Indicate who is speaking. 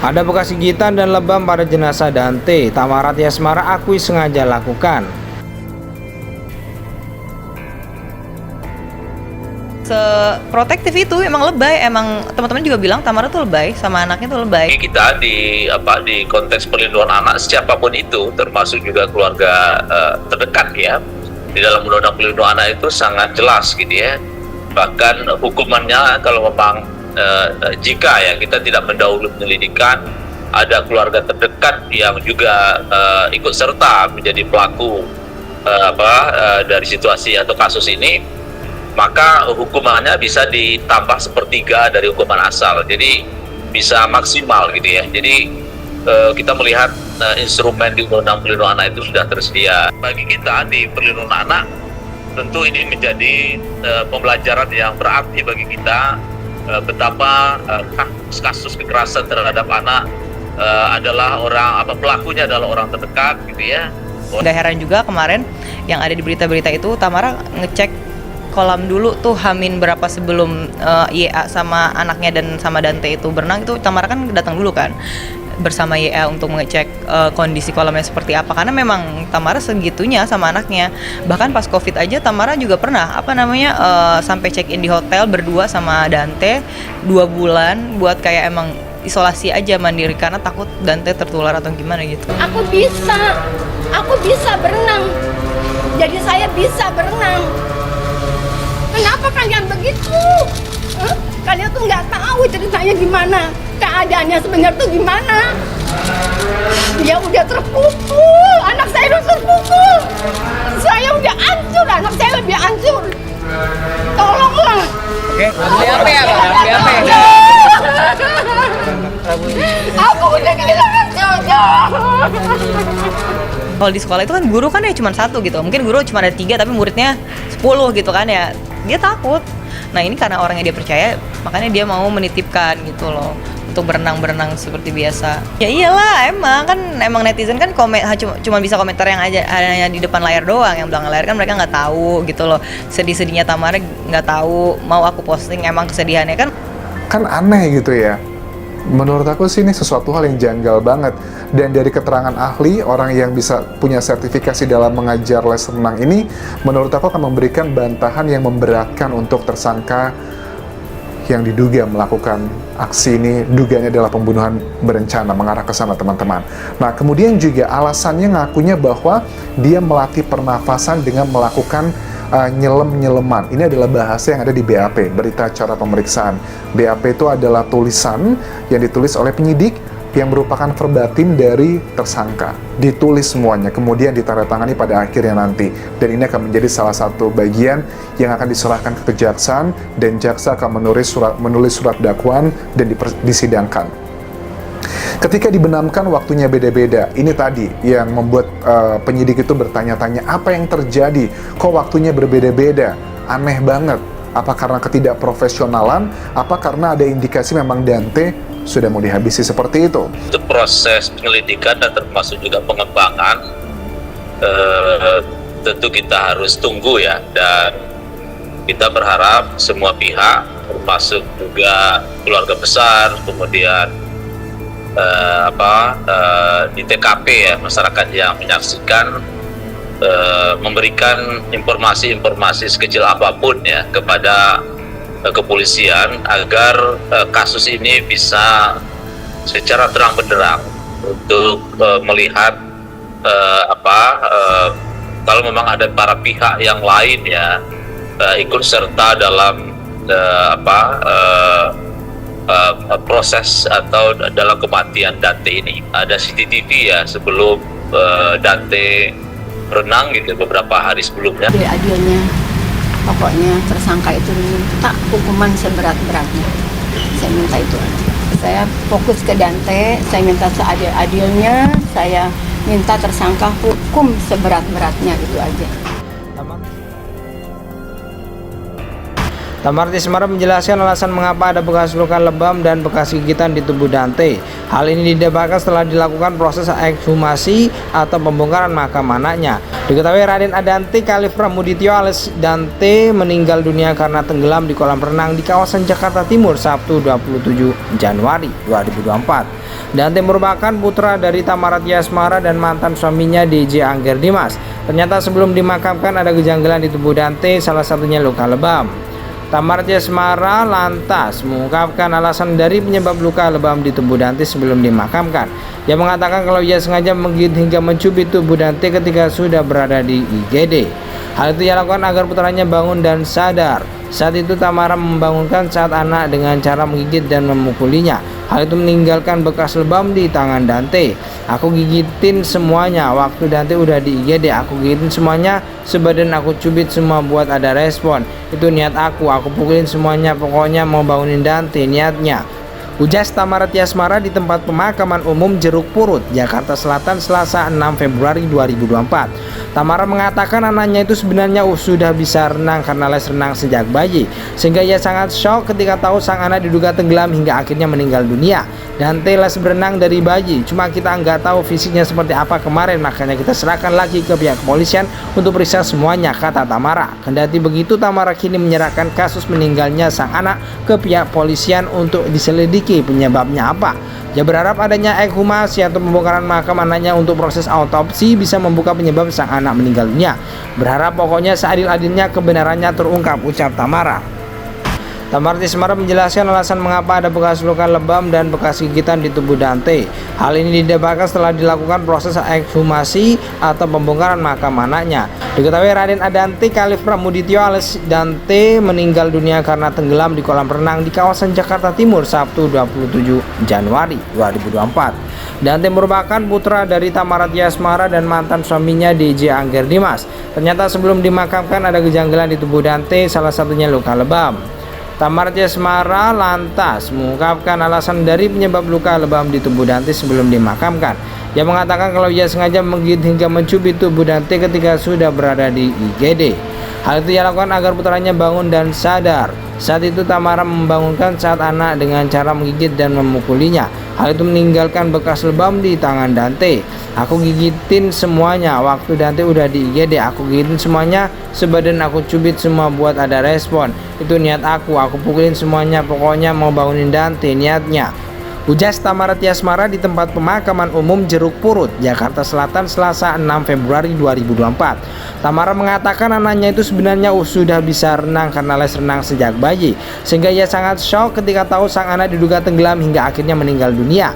Speaker 1: Ada bekas gigitan dan lebam pada jenazah Dante. Tamara Tiasmara akui sengaja lakukan.
Speaker 2: Seprotektif itu emang lebay, emang teman-teman juga bilang Tamara tuh lebay sama anaknya tuh lebay.
Speaker 3: Kita di konteks perlindungan anak siapapun itu, termasuk juga keluarga terdekat ya, di dalam undang-undang perlindungan anak itu sangat jelas gitu ya. Bahkan hukumannya kalau memang jika ya kita tidak mendahului penyelidikan, ada keluarga terdekat yang juga ikut serta menjadi pelaku dari situasi atau kasus ini, maka hukumannya bisa ditambah sepertiga dari hukuman asal, jadi bisa maksimal gitu ya. Jadi kita melihat instrumen di undang-undang perlindungan anak itu sudah tersedia. Bagi kita di perlindungan anak, tentu ini menjadi pembelajaran yang berarti bagi kita, betapa kasus kekerasan terhadap anak adalah pelakunya adalah orang terdekat gitu ya.
Speaker 2: Udah heran juga kemarin yang ada di berita-berita itu, Tamara ngecek kolam dulu tuh Hamin berapa sebelum YA sama anaknya dan sama Dante itu berenang, itu Tamara kan datang dulu kan bersama YA untuk mengecek kondisi kolamnya seperti apa, karena memang Tamara segitunya sama anaknya. Bahkan pas Covid aja Tamara juga pernah sampai check in di hotel berdua sama Dante 2 bulan buat kayak emang isolasi aja mandiri karena takut Dante tertular atau gimana gitu.
Speaker 4: Aku bisa berenang, jadi saya bisa berenang. Kenapa kalian begitu? Kalian tuh nggak tahu ceritanya gimana, keadaannya sebenarnya tuh gimana. Dia udah terpukul, anak saya udah terpukul. Saya udah hancur, anak saya lebih hancur. Tolonglah.
Speaker 2: Oke, beli apa ya Bang? Beli apa ya?
Speaker 4: Aku udah kehilangan cucu.
Speaker 2: Kalau di sekolah itu kan guru kan ya cuma 1 gitu, mungkin guru cuma ada 3 tapi muridnya 10 gitu kan ya, dia takut. Nah ini karena orang yang dia percaya, makanya dia mau menitipkan gitu loh untuk berenang seperti biasa. Ya iyalah, emang netizen kan cuma bisa komentar yang hanya di depan layar doang, yang belakang layar kan mereka nggak tahu gitu loh. Sedih-sedihnya Tamara nggak tahu, mau aku posting emang kesedihannya kan
Speaker 5: aneh gitu ya. Menurut aku sih ini sesuatu hal yang janggal banget. Dan dari keterangan ahli, orang yang bisa punya sertifikasi dalam mengajar les renang ini, menurut aku akan memberikan bantahan yang memberatkan untuk tersangka yang diduga melakukan aksi ini. Dugaannya adalah pembunuhan berencana, mengarah ke sana teman-teman. Nah kemudian juga alasannya ngakunya bahwa dia melatih pernafasan dengan melakukan nyelem-nyeleman. Ini adalah bahasa yang ada di BAP, berita acara pemeriksaan. BAP itu adalah tulisan yang ditulis oleh penyidik yang merupakan verbatim dari tersangka. Ditulis semuanya, kemudian ditandatangani pada akhirnya nanti. Dan ini akan menjadi salah satu bagian yang akan diserahkan ke kejaksaan, dan jaksa akan menulis surat dakwaan dan disidangkan. Ketika dibenamkan waktunya beda-beda, ini tadi yang membuat penyidik itu bertanya-tanya, apa yang terjadi? Kok waktunya berbeda-beda? Aneh banget. Apa karena ketidakprofesionalan? Apa karena ada indikasi memang Dante sudah mau dihabisi seperti itu?
Speaker 3: Untuk proses penyelidikan dan termasuk juga pengembangan, tentu kita harus tunggu ya, dan kita berharap semua pihak, termasuk juga keluarga besar, kemudian di TKP ya, masyarakat yang menyaksikan, memberikan informasi-informasi sekecil apapun ya kepada kepolisian agar kasus ini bisa secara terang benderang untuk melihat kalau memang ada para pihak yang lain ya ikut serta dalam proses atau dalam kematian Dante ini. Ada CCTV ya sebelum Dante renang gitu beberapa hari sebelumnya.
Speaker 4: Adilnya, pokoknya tersangka itu minta hukuman seberat-beratnya. Saya minta itu aja. Saya fokus ke Dante, saya minta seadil-adilnya, saya minta tersangka hukum seberat-beratnya, itu aja.
Speaker 1: Tamara Tiasmara menjelaskan alasan mengapa ada bekas luka lebam dan bekas gigitan di tubuh Dante. Hal ini didapatkan setelah dilakukan proses ekshumasi atau pembongkaran makam anaknya. Diketahui Raden Adanti Khalif Pramudityo alias Dante meninggal dunia karena tenggelam di kolam renang di kawasan Jakarta Timur Sabtu 27 Januari 2024. Dante merupakan putra dari Tamara Tiasmara dan mantan suaminya DJ Angger Dimas. Ternyata sebelum dimakamkan ada kejanggalan di tubuh Dante, salah satunya luka lebam. Tamara Tiasmara lantas mengungkapkan alasan dari penyebab luka lebam di tubuh Dante sebelum dimakamkan. Ia mengatakan kalau ia sengaja menggigit hingga mencubit tubuh Dante ketika sudah berada di IGD. Hal itu ia lakukan agar putranya bangun dan sadar. Saat itu Tamara membangunkan saat anak dengan cara menggigit dan memukulinya. Hal itu meninggalkan bekas lebam di tangan Dante. Aku gigitin semuanya waktu Dante udah di IGD. Aku gigitin semuanya, sebadan aku cubit semua buat ada respon. Itu niat aku pukulin semuanya, pokoknya mau bangunin Dante niatnya. Ujas Tamara Tiasmara di tempat pemakaman umum Jeruk Purut, Jakarta Selatan, Selasa 6 Februari 2024. Tamara mengatakan anaknya itu sebenarnya sudah bisa renang karena les renang sejak bayi, sehingga ia sangat shock ketika tahu sang anak diduga tenggelam hingga akhirnya meninggal dunia. Dante les berenang dari bayi, cuma kita nggak tahu fisiknya seperti apa kemarin, makanya kita serahkan lagi ke pihak kepolisian untuk periksa semuanya, kata Tamara. Kendati begitu, Tamara kini menyerahkan kasus meninggalnya sang anak ke pihak kepolisian untuk diselidiki penyebabnya apa. Dia berharap adanya ekshumasi atau pembongkaran makam anaknya untuk proses autopsi bisa membuka penyebab sang anak meninggal dunia. Berharap pokoknya seadil-adilnya kebenarannya terungkap, ucap Tamara. Tamara Tiasmara menjelaskan alasan mengapa ada bekas luka lebam dan bekas gigitan di tubuh Dante. Hal ini didapatkan setelah dilakukan proses ekshumasi atau pembongkaran makam anaknya. Diketahui Raden Adanti Khalif Pramudityo alias Dante meninggal dunia karena tenggelam di kolam renang di kawasan Jakarta Timur Sabtu 27 Januari 2024. Dante merupakan putra dari Tamara Tiasmara dan mantan suaminya DJ Angger Dimas. Ternyata sebelum dimakamkan ada kejanggalan di tubuh Dante, salah satunya luka lebam. Tamara Tiasmara lantas mengungkapkan alasan dari penyebab luka lebam di tubuh Dante sebelum dimakamkan. Ia mengatakan kalau ia sengaja menggigit hingga mencubit tubuh Dante ketika sudah berada di IGD. Hal itu ia lakukan agar putranya bangun dan sadar. Saat itu Tamara membangunkan saat anak dengan cara menggigit dan memukulinya. Hal itu meninggalkan bekas lebam di tangan Dante. Aku gigitin semuanya waktu Dante udah di IGD. Aku gigitin semuanya, sebadan aku cubit semua buat ada respon. Itu niat aku pukulin semuanya, pokoknya mau bangunin Dante niatnya. Ujas Tamara Tiasmara di tempat pemakaman umum Jeruk Purut, Jakarta Selatan, Selasa 6 Februari 2024. Tamara mengatakan anaknya itu sebenarnya sudah bisa renang karena les renang sejak bayi, sehingga ia sangat shock ketika tahu sang anak diduga tenggelam hingga akhirnya meninggal dunia.